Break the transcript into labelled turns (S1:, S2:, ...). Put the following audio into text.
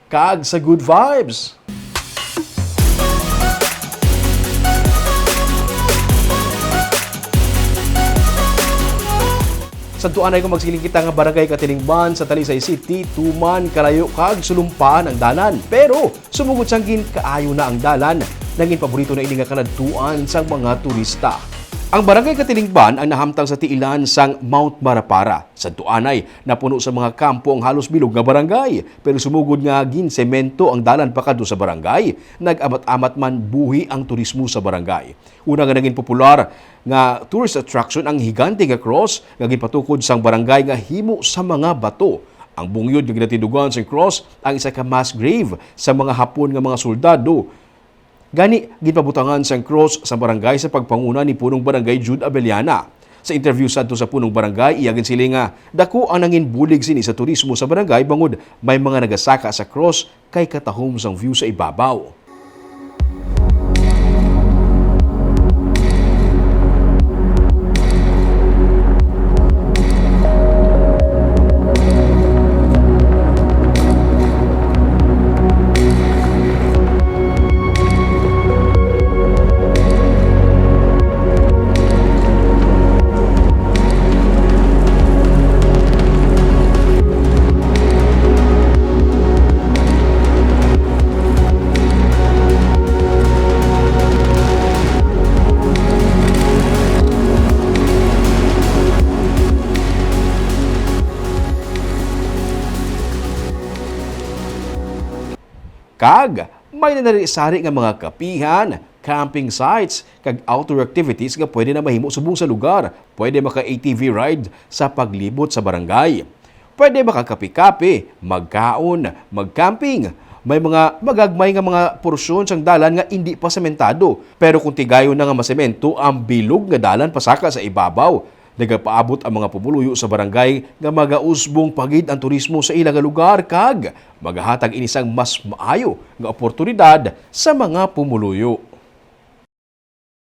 S1: kag sa good vibes. Sa tuanay kung magsiling kita nga barangay Katilingban sa Talisay City, tuman kalayo kag sulumpaan ang dalan. Pero sumugod sanggin kaayo na ang dalan, naging paborito na ini nga kanadtuan sang mga turista. Ang barangay Katilingban ang nahamtang sa tiilan sang Mount Marapara. Sa tuanay, napuno sa mga kampo ang halos bilog nga barangay. Pero sumugod nga ginsemento ang dalan pakadto sa barangay. Nag-amat-amat man buhi ang turismo sa barangay. Una nga naging popular nga tourist attraction ang higante nga cross nga gipatukod sang barangay nga himo sa mga bato. Ang bungyod nga ginatidugan sa cross ang isa ka mass grave sa mga Hapon nga mga soldado. Gani, ginpabutangan sang cross sa barangay sa pagpanguna ni punong barangay Jude Abellana. Sa interview sadto sa punong barangay, iyagin sila nga dako ang nangin bulig sini sa turismo sa barangay bangod may mga nagasaka sa cross kay katahom sang view sa ibabaw. Kag may nanari-sari nga mga kapihan, camping sites, kag outdoor activities nga pwede na mahimo subong sa lugar. Pwede maka-ATV ride sa paglibot sa barangay. Pwede makakapi-kapi, magkaon, magcamping. May mga magagmay nga mga porsyon sang dalan nga hindi pa sementado. Pero kung tigayon na nga masemento, ang bilog nga dalan pasaka sa ibabaw. Nagapaabot ang mga pumuluyo sa barangay nga magausbong pagid ang turismo sa ilang lugar kag magahatag inisang mas maayo nga oportunidad sa mga pumuluyo.